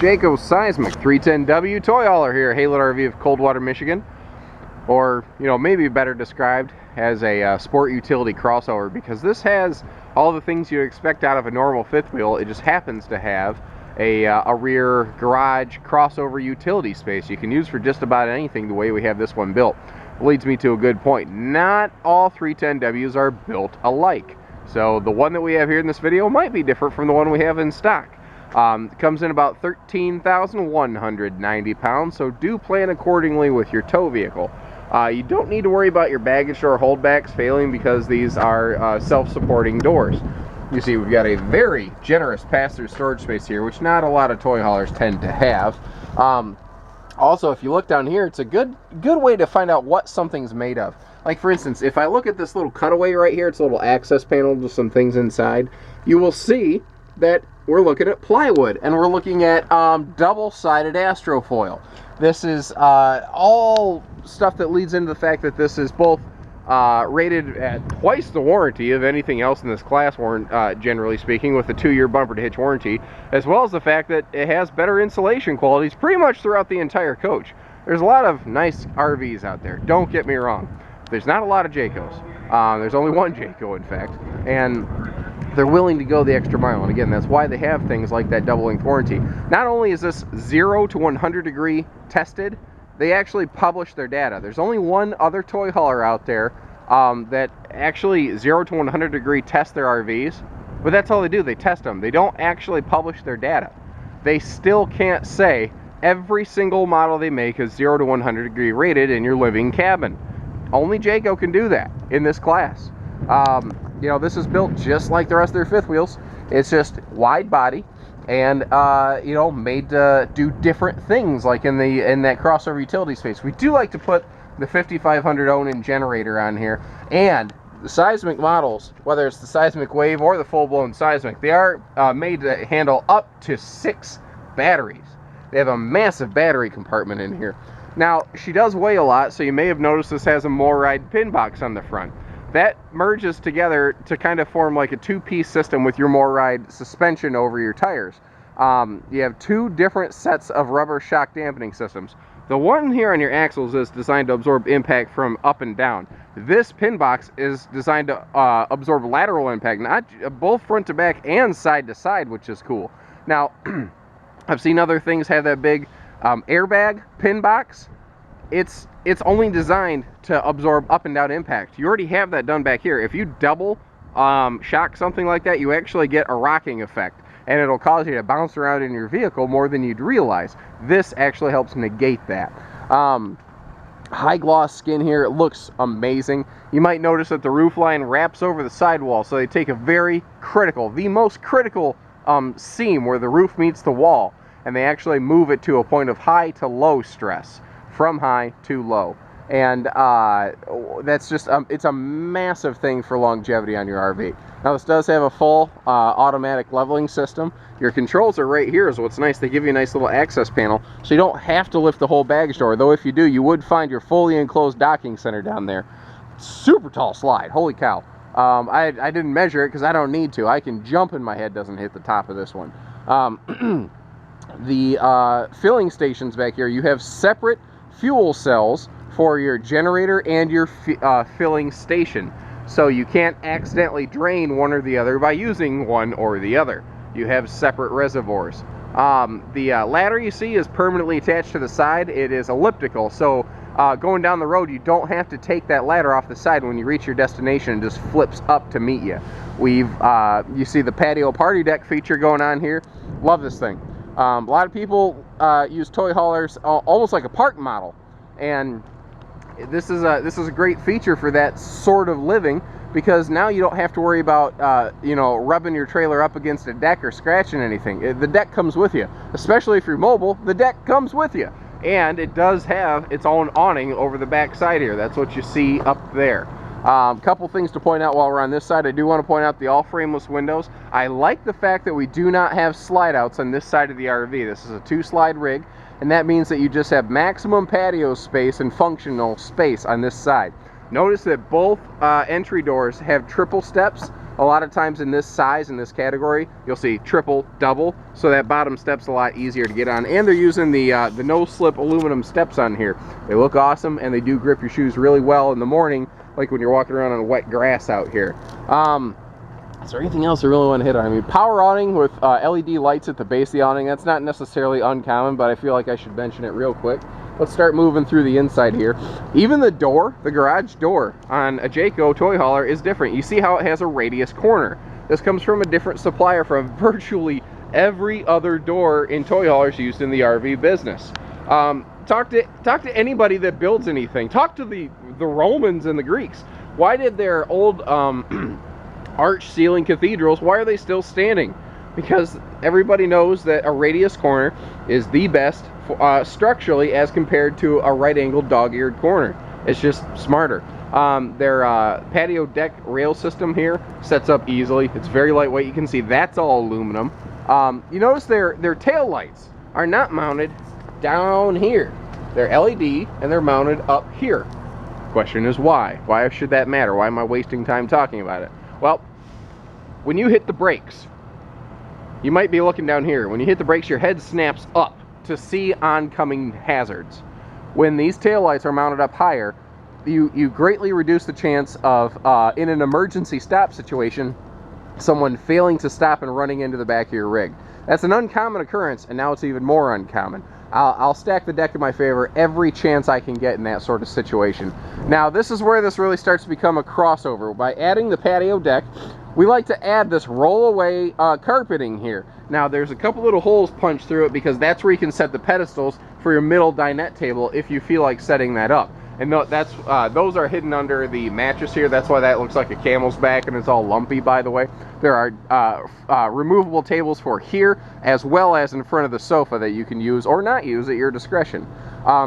Jayco Seismic 310W toy hauler here, Haylett RV of Coldwater, Michigan. Or, maybe better described as a sport utility crossover, because this has all the things you expect out of a normal fifth wheel. It just happens to have a rear garage crossover utility space you can use for just about anything the way we have this one built. Leads me to a good point. Not all 310Ws are built alike. So the one that we have here in this video might be different from the one we have in stock. It comes in about 13,190 pounds, so do plan accordingly with your tow vehicle. You don't need to worry about your baggage door holdbacks failing because these are self-supporting doors. You see, we've got a very generous pass-through storage space here, which not a lot of toy haulers tend to have. Also, if you look down here, it's a good way to find out what something's made of. Like, for instance, if I look at this little cutaway right here, it's a little access panel with some things inside, you will see that we're looking at plywood, and we're looking at double-sided astrofoil. This is all stuff that leads into the fact that this is both rated at twice the warranty of anything else in this class, generally speaking, with a 2-year bumper to hitch warranty, as well as the fact that it has better insulation qualities pretty much throughout the entire coach. There's a lot of nice RVs out there, don't get me wrong. There's not a lot of Jaycos. There's only one Jayco, in fact, and they're willing to go the extra mile. And again, that's why they have things like that double-length warranty. Not only is this 0 to 100 degree tested, they actually publish their data. There's only one other toy hauler out there that actually 0 to 100 degree test their RVs, but that's all they do. They test them. They don't actually publish their data. They still can't say every single model they make is 0 to 100 degree rated in your living cabin. Only Jayco can do that in this class. This is built just like the rest of their fifth wheels. It's just wide body and made to do different things, like in that crossover utility space. We do like to put the 5500 Onan generator on here, and the Seismic models, whether it's the Seismic Wave or the full-blown Seismic, they are made to handle up to 6 batteries. They have a massive battery compartment in here. Now, she does weigh a lot, so you may have noticed this has a MORryde pin box on the front. That merges together to kind of form like a 2-piece system with your MORryde suspension over your tires. You have 2 different sets of rubber shock dampening systems. The one here on your axles is designed to absorb impact from up and down. This pin box is designed to absorb lateral impact, not both front to back and side to side, which is cool. Now, I've seen other things have that big airbag pin box. It's only designed to absorb up and down impact. You already have that done back here. If you double shock something like that, you actually get a rocking effect, and it'll cause you to bounce around in your vehicle more than you'd realize. This actually helps negate that. High gloss skin here. It looks amazing. You might notice that the roof line wraps over the sidewall, so they take a very critical, the most critical seam where the roof meets the wall, and they actually move it to a point of high to low stress, from high to low. And that's just, it's a massive thing for longevity on your RV. Now, this does have a full automatic leveling system. Your controls are right here is what's nice. They give you a nice little access panel, so you don't have to lift the whole baggage door, though if you do, you would find your fully enclosed docking center down there. Super tall slide, holy cow. I didn't measure it because I don't need to. I can jump and my head doesn't hit the top of this one. The filling stations back here, you have separate fuel cells for your generator and your filling station, so you can't accidentally drain one or the other by using one or the other. You have separate reservoirs. The ladder you see is permanently attached to the side. It is elliptical, so going down the road, you don't have to take that ladder off the side when you reach your destination. It just flips up to meet you. You see the patio party deck feature going on here. Love this thing. A lot of people use toy haulers almost like a park model, and this is a great feature for that sort of living, because now you don't have to worry about rubbing your trailer up against a deck or scratching anything. The deck comes with you, especially if you're mobile. The deck comes with you, and it does have its own awning over the back side here. That's what you see up there. Couple things to point out while we're on this side. I do want to point out the all frameless windows. I like the fact that we do not have slide outs on this side of the RV. This is a 2-slide rig, and that means that you just have maximum patio space and functional space on this side. Notice that both entry doors have triple steps A lot of times in this size, in this category, you'll see triple, double, so that bottom step's a lot easier to get on. And they're using the no-slip aluminum steps on here. They look awesome, and they do grip your shoes really well in the morning, like when you're walking around on wet grass out here. Is there anything else I really want to hit on? I mean, power awning with LED lights at the base of the awning, that's not necessarily uncommon, but I feel like I should mention it real quick. Let's start moving through the inside here. Even the door, the garage door on a Jayco toy hauler is different. You see how it has a radius corner. This comes from a different supplier from virtually every other door in toy haulers used in the RV business. Talk to anybody that builds anything. Talk to the Romans and the Greeks. Why did their old arch ceiling cathedrals, why are they still standing? Because everybody knows that a radius corner is the best structurally as compared to a right angled dog-eared corner. It's just smarter. Their patio deck rail system here sets up easily. It's very lightweight. You can see that's all aluminum. You notice their tail lights are not mounted down here. They're LED and they're mounted up here. Question is why? Why should that matter? Why am I wasting time talking about it? Well, when you hit the brakes, you might be looking down here. When you hit the brakes, your head snaps up to see oncoming hazards. When these taillights are mounted up higher, you greatly reduce the chance of, in an emergency stop situation, someone failing to stop and running into the back of your rig. That's an uncommon occurrence, and now it's even more uncommon. I'll stack the deck in my favor every chance I can get in that sort of situation. Now, this is where this really starts to become a crossover. By adding the patio deck, we like to add this roll-away carpeting here. Now, there's a couple little holes punched through it because that's where you can set the pedestals for your middle dinette table if you feel like setting that up. And those are hidden under the mattress here. That's why that looks like a camel's back and it's all lumpy, by the way. There are removable tables for here as well as in front of the sofa that you can use or not use at your discretion.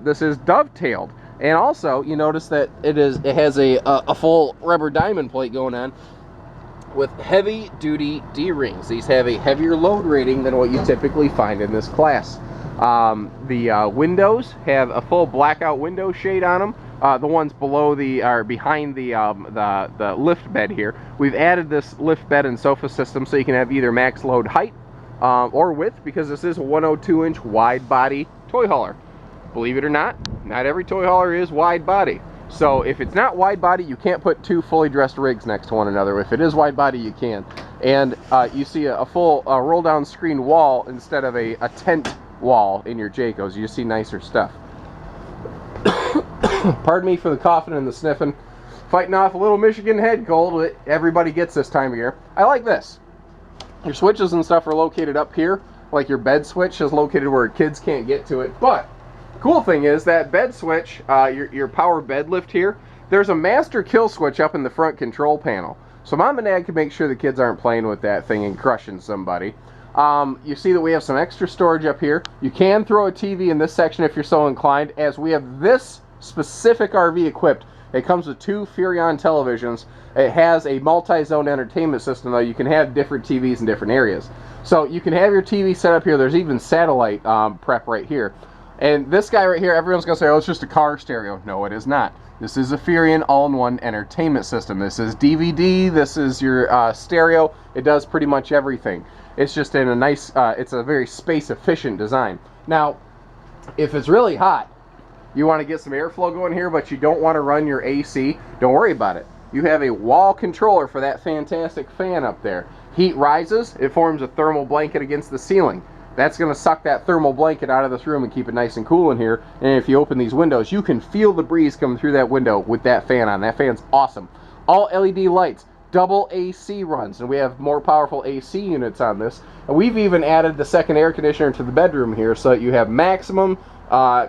This is dovetailed. And also, you notice that it has a full rubber diamond plate going on with heavy-duty D-rings. These have a heavier load rating than what you typically find in this class. The windows have a full blackout window shade on them. The ones below behind the lift bed here. We've added this lift bed and sofa system so you can have either max load height or width, because this is a 102-inch wide body toy hauler. Believe it or not every toy hauler is wide body. So if it's not wide body, you can't put two fully dressed rigs next to one another. If it is wide body, you can. And you see a full roll down screen wall instead of a tent wall in your Jaycos. You just see nicer stuff. Pardon me for the coughing and the sniffing. Fighting off a little Michigan head cold that everybody gets this time of year. I like this. Your switches and stuff are located up here. Like your bed switch is located where kids can't get to it. But cool thing is that bed switch, your power bed lift here, there's a master kill switch up in the front control panel. So mom and dad can make sure the kids aren't playing with that thing and crushing somebody. You see that we have some extra storage up here. You can throw a TV in this section if you're so inclined, as we have this specific RV equipped. It comes with two Furrion televisions. It has a multi-zone entertainment system, though. You can have different TVs in different areas. So you can have your TV set up here. There's even satellite prep right here. And this guy right here, everyone's going to say, oh, it's just a car stereo. No, it is not. This is a Furrion all-in-one entertainment system. This is DVD. This is your stereo. It does pretty much everything. It's just in a nice, it's a very space-efficient design. Now, if it's really hot, you want to get some airflow going here, but you don't want to run your AC, don't worry about it. You have a wall controller for that fantastic fan up there. Heat rises, it forms a thermal blanket against the ceiling. That's going to suck that thermal blanket out of this room and keep it nice and cool in here. And if you open these windows, you can feel the breeze coming through that window with that fan on. That fan's awesome. All LED lights, double AC runs, and we have more powerful AC units on this. And we've even added the second air conditioner to the bedroom here so that you have maximum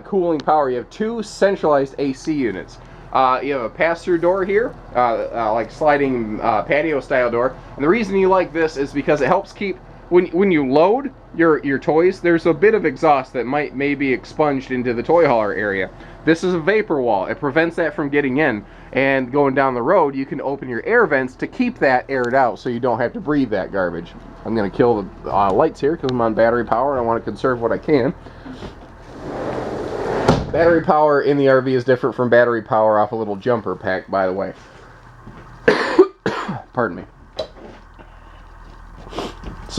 cooling power. You have two centralized AC units. You have a pass-through door here, like sliding patio style door. And the reason you like this is because it helps keep, when you load your toys, there's a bit of exhaust that might maybe expunged into the toy hauler area. This is a vapor wall. It prevents that from getting in. And going down the road, you can open your air vents to keep that aired out so you don't have to breathe that garbage. I'm going to kill the lights here because I'm on battery power and I want to conserve what I can. Battery power in the RV is different from battery power off a little jumper pack, by the way. Pardon me.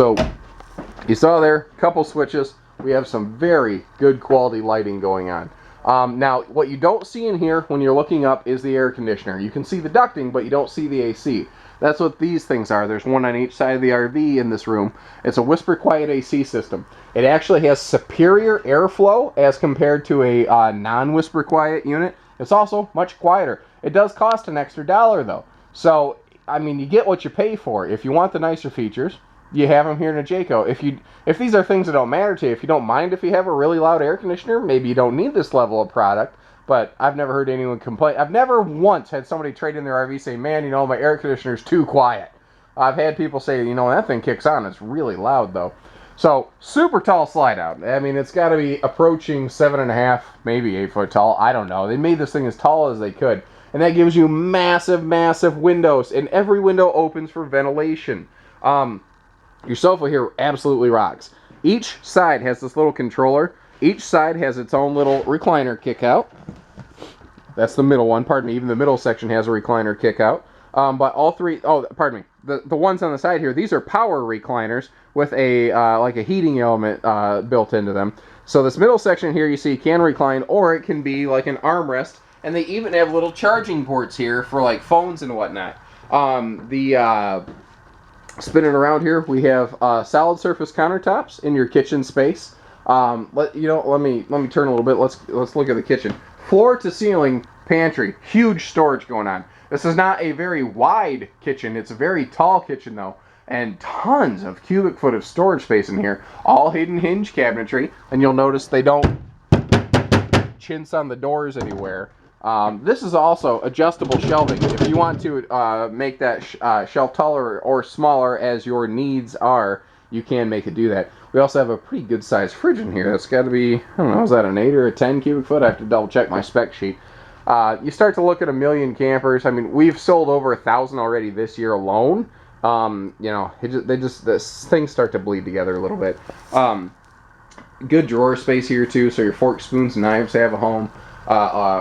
So you saw there, a couple switches. We have some very good quality lighting going on. Now, what you don't see in here when you're looking up is the air conditioner. You can see the ducting, but you don't see the AC. That's what these things are. There's one on each side of the RV in this room. It's a whisper quiet AC system. It actually has superior airflow as compared to a non-whisper quiet unit. It's also much quieter. It does cost an extra $1 though. So, I mean, you get what you pay for. If you want the nicer features, you have them here in a Jayco. If these are things that don't matter to you, if you don't mind if you have a really loud air conditioner, maybe you don't need this level of product. But I've never heard anyone complain. I've never once had somebody trade in their RV say, man, you know, my air conditioner's too quiet. I've had people say, you know, that thing kicks on. It's really loud, though. So, super tall slide out. I mean, it's got to be approaching 7.5, maybe 8 foot tall. I don't know. They made this thing as tall as they could. And that gives you massive, massive windows. And every window opens for ventilation. Your sofa here absolutely rocks. Each side has this little controller. Each side has its own little recliner kick out. That's the middle one. Pardon me. Even the middle section has a recliner kick out. But all three, oh, pardon me. The ones on the side here, these are power recliners with a like a heating element built into them. So this middle section here you see can recline, or it can be like an armrest. And they even have little charging ports here for like phones and whatnot. Spinning around here, we have solid surface countertops in your kitchen space. Let me turn a little bit. Let's look at the kitchen. Floor to ceiling pantry, huge storage going on. This is not a very wide kitchen. It's a very tall kitchen though, and tons of cubic foot of storage space in here. All hidden hinge cabinetry, and you'll notice they don't chintz on the doors anywhere. This is also adjustable shelving. If you want to make that shelf taller or smaller as your needs are, you can make it do that. We also have a pretty good sized fridge in here. That's got to be, I don't know, is that an 8 or a 10 cubic foot? I have to double check my spec sheet. You start to look at 1 million campers. I mean, we've sold over 1,000 already this year alone. You know, this things start to bleed together a little bit. Good drawer space here too, so your forks, spoons, and knives have a home.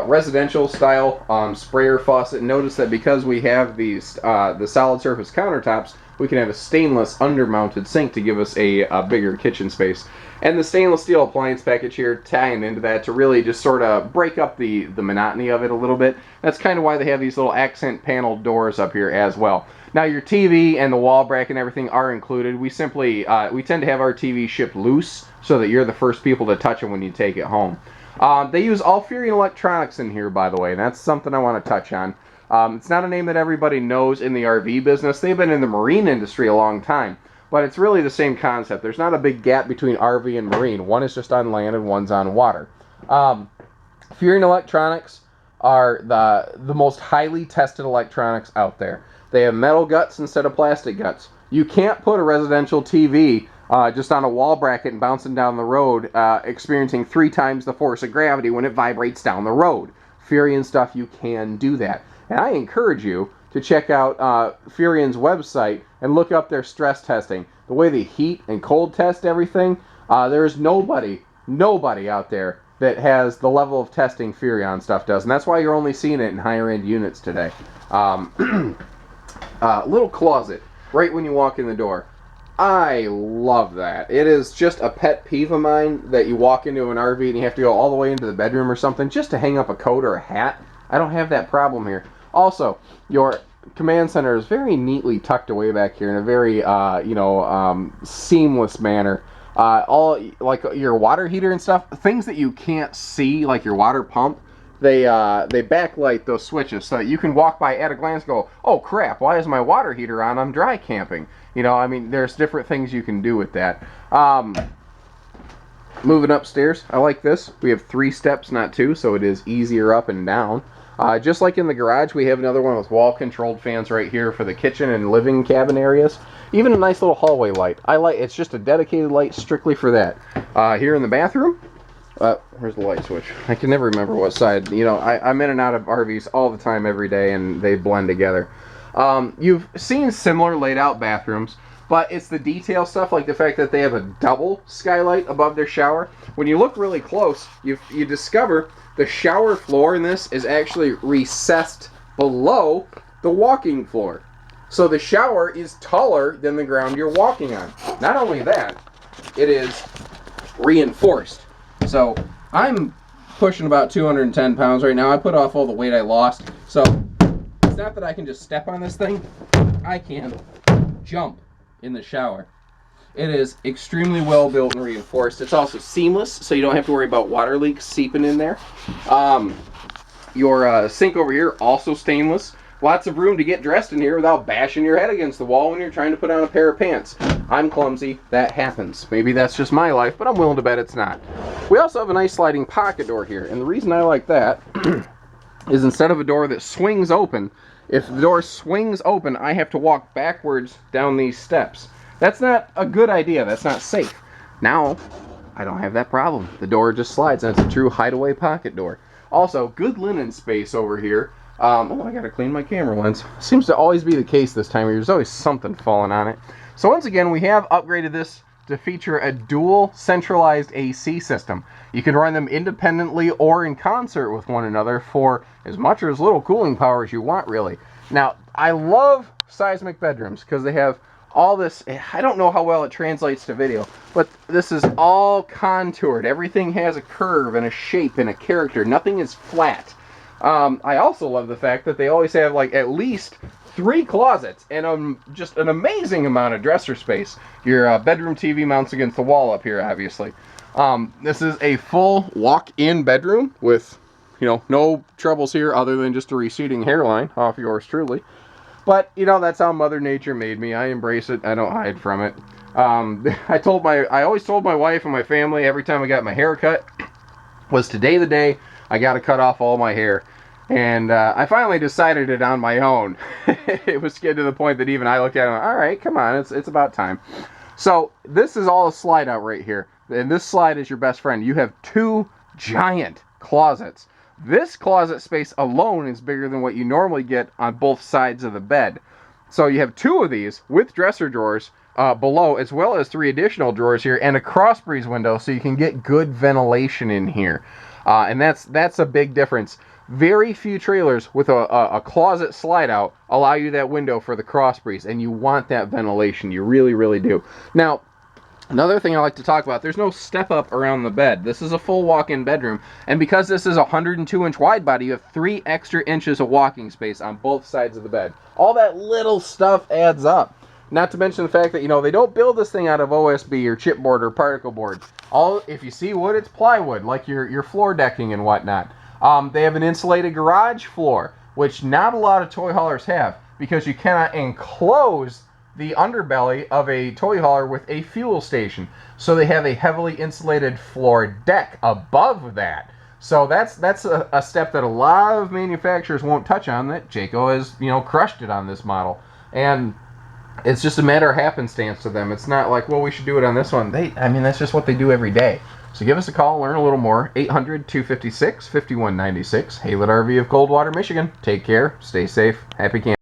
Residential style sprayer faucet. Notice that because we have these the solid surface countertops, we can have a stainless undermounted sink to give us a bigger kitchen space. And the stainless steel appliance package here tying into that to really just sort of break up the monotony of it a little bit. That's kind of why they have these little accent panel doors up here as well. Now your TV and the wall bracket and everything are included. We simply we tend to have our TV shipped loose so that you're the first people to touch it when you take it home. They use all Furion electronics in here, by the way, and that's something I want to touch on. It's not a name that everybody knows in the RV business. They've been in the marine industry a long time, but it's really the same concept. There's not a big gap between RV and marine. One is just on land and one's on water. Furion electronics are the most highly tested electronics out there. They have metal guts instead of plastic guts. You can't put a residential TV just on a wall bracket and bouncing down the road, experiencing 3 times the force of gravity when it vibrates down the road. Furion stuff, you can do that. And I encourage you to check out Furion's website and look up their stress testing. The way they heat and cold test everything, there's nobody out there that has the level of testing Furion stuff does. And that's why you're only seeing it in higher end units today. Little closet right when you walk in the door. I love that. It is just a pet peeve of mine that you walk into an RV and you have to go all the way into the bedroom or something just to hang up a coat or a hat. I don't have that problem here. Also, your command center is very neatly tucked away back here in a very, seamless manner. All like your water heater and stuff, things that you can't see, like your water pump, they backlight those switches so that you can walk by at a glance and go, oh crap, why is my water heater on? I'm dry camping. You know, I mean, there's different things you can do with that. Moving upstairs, I like this. We have 3 steps, not 2, so it is easier up and down. Just like in the garage, we have another one with wall-controlled fans right here for the kitchen and living cabin areas. Even a nice little hallway light. It's just a dedicated light strictly for that. Here in the bathroom, where's the light switch? I can never remember what side. You know, I'm in and out of RVs all the time, every day, and they blend together. You've seen similar laid out bathrooms, but it's the detail stuff, like the fact that they have a double skylight above their shower. When you look really close, you discover the shower floor in this is actually recessed below the walking floor. So the shower is taller than the ground you're walking on. Not only that, it is reinforced. So I'm pushing about 210 pounds right now. I put off all the weight I lost. So it's not that I can just step on this thing. I can jump in the shower. It is extremely well built and reinforced. It's also seamless, so you don't have to worry about water leaks seeping in there. Your sink over here, also stainless. Lots of room to get dressed in here without bashing your head against the wall when you're trying to put on a pair of pants. I'm clumsy. That happens. Maybe that's just my life, but I'm willing to bet it's not. We also have a nice sliding pocket door here, and the reason I like that is instead of a door that swings open, if the door swings open, I have to walk backwards down these steps. That's not a good idea. That's not safe. Now, I don't have that problem. The door just slides, and it's a true hideaway pocket door. Also, good linen space over here. Oh, I gotta clean my camera lens. Seems to always be the case this time of year. There's always something falling on it. So once again, we have upgraded this to feature a dual centralized AC system. You can run them independently or in concert with one another for as much or as little cooling power as you want, really. Now, I love Seismic bedrooms because they have all this. I don't know how well it translates to video, but this is all contoured. Everything has a curve and a shape and a character. Nothing is flat. I also love the fact that they always have like at least 3 closets and just an amazing amount of dresser space. Your bedroom TV mounts against the wall up here, obviously. This is a full walk-in bedroom with, you know, no troubles here other than just a receding hairline off yours truly. But, you know, that's how Mother Nature made me. I embrace it. I don't hide from it. I always told my wife and my family every time I got my hair cut was today the day I got to cut off all my hair. And I finally decided it on my own. It was getting to the point that even I looked at it and went, all right, come on, it's about time. So this is all a slide out right here. And this slide is your best friend. You have 2 giant closets. This closet space alone is bigger than what you normally get on both sides of the bed. So you have 2 of these with dresser drawers below, as well as 3 additional drawers here and a cross breeze window so you can get good ventilation in here. And that's a big difference. Very few trailers with a closet slide out allow you that window for the cross breeze, and you want that ventilation. You really, really do. Now, another thing I like to talk about, there's no step up around the bed. This is a full walk-in bedroom, and because this is a 102-inch wide body, you have 3 extra inches of walking space on both sides of the bed. All that little stuff adds up. Not to mention the fact that, you know, they don't build this thing out of OSB or chipboard or particle board. If you see wood, it's plywood, like your floor decking and whatnot. They have an insulated garage floor, which not a lot of toy haulers have, because you cannot enclose the underbelly of a toy hauler with a fuel station. So they have a heavily insulated floor deck above that. So that's a step that a lot of manufacturers won't touch on, that Jayco has, you know, crushed it on this model. And it's just a matter of happenstance to them. It's not like, well, we should do it on this one. I mean, that's just what they do every day. So give us a call, learn a little more. 800-256-5196. Haylett RV of Coldwater, Michigan. Take care, stay safe, happy camping.